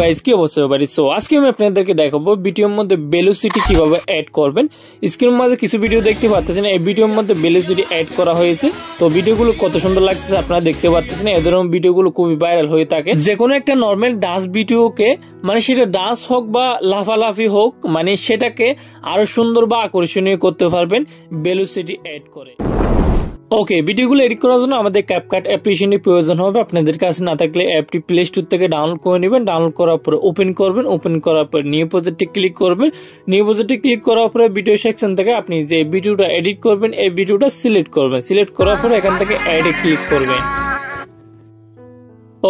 Guys কি অবস্থা সবারই। সো আজকে আমি আপনাদেরকে দেখাবো ভিডিওর মধ্যে ভেলোসিটি কিভাবে অ্যাড করবেন। স্ক্রিনের মধ্যে কিছু ভিডিও দেখতে পাচ্ছেন, এই ভিডিওর মধ্যে ভেলোসিটি অ্যাড করা হয়েছে। তো ভিডিওগুলো কত সুন্দর লাগতেছে আপনারা দেখতে পাচ্ছেন। এই ধরনের ভিডিওগুলো খুবই ভাইরাল হয়ে থাকে। যে কোনো একটা নর্মাল ডান্স ভিডিওকে মানে সেটা ডান্স হোক বা লাফালাফি হোক, মানে সেটাকে আরো সুন্দর বা আকর্ষণীয় করতে পারবেন ভেলোসিটি অ্যাড করে। ওকে, ভিডিওগুলো এডিট করার জন্য আমাদের ক্যাপকাট অ্যাপ্লিকেশনের প্রয়োজন হবে। আপনাদের কাছে না থাকলে অ্যাপটি প্লে স্টোর থেকে ডাউনলোড করে নেবেন। ডাউনলোড করার পরে ওপেন করবেন। ওপেন করার পর নিউ প্রজেক্টে ক্লিক করবেন। নিউ প্রজেক্টে ক্লিক করার পরে ভিডিও সেকশন থেকে আপনি যে ভিডিওটা এডিট করবেন এই ভিডিওটা সিলেক্ট করবেন। সিলেক্ট করার পরে এখান থেকে অ্যাডে ক্লিক করবেন।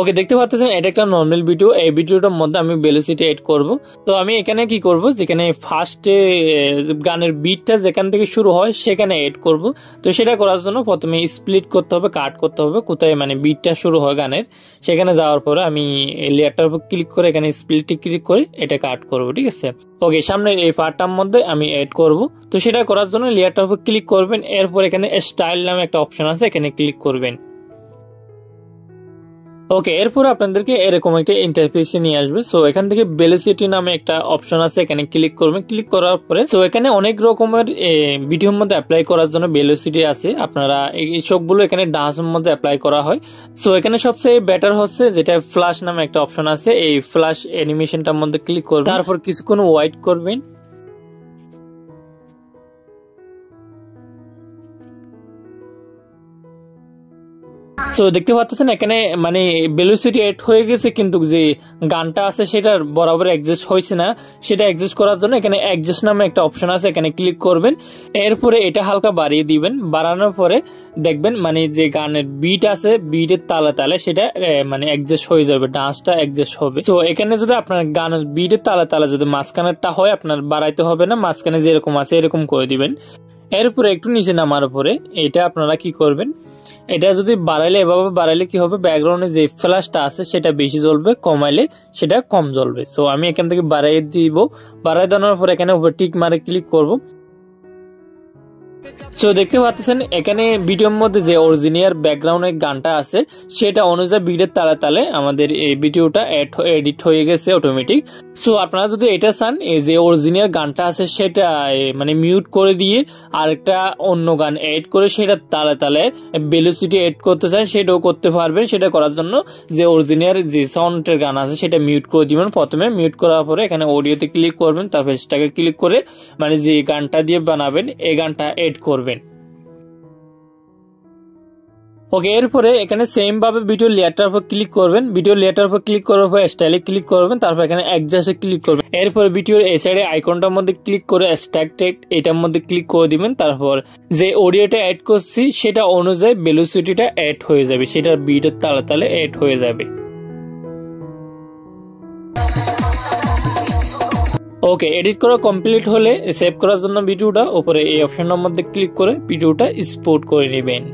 ওকে, দেখতে পাচ্ছেন এটা একটা নর্মাল ভিডিও। এই ভিডিওটার মধ্যে আমি ভেলোসিটি এড করব। তো আমি এখানে কি করব, যেখানে ফার্স্টে গানের বিটটা যেখান থেকে শুরু হয় সেখানে এড করব। তো সেটা করার জন্য প্রথমে স্প্লিট করতে হবে, কাট করতে হবে কোথায় মানে বিটটা শুরু হয় গানের, সেখানে যাওয়ার পরে আমি লেয়ারটার উপর ক্লিক করে এখানে স্প্লিটে ক্লিক করে এটা কাট করব। ঠিক আছে, ওকে, সামনে এই পার্টটার মধ্যে আমি এড করব। তো সেটা করার জন্য লেয়ারটার উপর ক্লিক করবেন। এরপর এখানে স্টাইল নামে একটা অপশন আছে, এখানে ক্লিক করবেন। ওকে, এরপর আপনাদেরকে এরকম একটা ইন্টারফেসে নিয়ে আসবে। সো এখান থেকে ভেলোসিটি নামে একটা অপশন আছে, এখানে ক্লিক করবেন। ক্লিক করার পরে সো এখানে অনেক রকমের ভিডিওর মধ্যে অ্যাপ্লাই করার জন্য ভেলোসিটি আছে। আপনারা এই সবগুলো এখানে ডান্সের মধ্যে অ্যাপ্লাই করা হয়। সো এখানে সবচেয়ে বেটার হচ্ছে যেটা ফ্ল্যাশ নামে একটা অপশন আছে, এই ফ্ল্যাশ অ্যানিমেশনটার মধ্যে ক্লিক করবেন। তারপর কিছুক্ষণ ওয়েট করবেন। তো দেখতে পাচ্ছেন এখানে মানে ভেলোসিটি এড হয়ে গেছে, কিন্তু যে গানটা আছে সেটা বরাবর অ্যাডজাস্ট হয়েছে না। সেটা অ্যাডজাস্ট করার জন্য এখানে অ্যাডজাস্ট নামে একটা অপশন আছে, এখানে ক্লিক করবেন। এরপরে এটা হালকা বাড়িয়ে দিবেন। বাড়ানোর পরে দেখবেন মানে যে গানের বিট আছে বিটের তালে তালে সেটা মানে অ্যাডজাস্ট হয়ে যাবে, ডান্সটা অ্যাডজাস্ট হবে। তো এখানে যদি আপনার গানের বিটের তালে তালে যদি মাঝখানেরটা হয় আপনার বাড়াইতে হবে না, মাঝখানে যেরকম আছে এরকম করে দিবেন। এরপরে একটু নিচে নামার পরে এটা আপনারা কি করবেন, এটা যদি বাড়াইলে এভাবে বাড়াইলে কি হবে, ব্যাকগ্রাউন্ডে যে ফ্ল্যাশটা আছে সেটা বেশি জ্বলবে, কমাইলে সেটা কম জ্বলবে। সো আমি এখান থেকে বাড়াই দিব। বাড়াই দেওয়ার পর এখানে উপর টিক মারে ক্লিক করব। সো দেখতে পাচ্ছেন এখানে ভিডিওর মধ্যে যে অরিজিনাল ব্যাকগ্রাউন্ডের গানটা আছে সেটা অনুযায়ী বিটের তালে তালে আমাদের এই ভিডিওটা এডিট হয়ে গেছে অটোমেটিক। সো আপনারা যদি এটা চান যে অরিজিনাল গানটা আছে সেটা মানে মিউট করে দিয়ে আরেকটা অন্য গান এড করে সেটা তালে তালে ভেলোসিটি এড করতে চান সেটাও করতে পারবেন। সেটা করার জন্য যে অরিজিনাল যে সাউন্ডের গান আছে সেটা মিউট করে দিবেন। প্রথমে মিউট করার পরে এখানে অডিওতে ক্লিক করবেন, তারপর সেটাকে ক্লিক করে মানে যে গানটা দিয়ে বানাবেন এই গানটা এড করবেন। ওকে, এরপরে এখানে সেম ভাবে ভিডিও লেয়ারটার উপর ক্লিক করবেন। ভিডিও লেয়ারটার উপর ক্লিক করার পর স্টাইলে ক্লিক করবেন, তারপর এখানে অ্যাডজাস্টে ক্লিক করবেন। এরপরে ভিডিওর এই সাইডে আইকনটার মধ্যে ক্লিক করে স্ট্যাক টেক্সট এটার মধ্যে ক্লিক করে দিবেন। তারপর যে অডিওটা অ্যাড করছি সেটা অনুযায়ী ভেলোসিটিটা অ্যাড হয়ে যাবে, সেটার বিটের তালে তালে অ্যাড হয়ে যাবে। ওকে, এডিট করা কমপ্লিট হলে সেভ করার জন্য ভিডিওটা উপরে এই অপশনের মধ্যে ক্লিক করে ভিডিওটা এক্সপোর্ট করে নেবেন।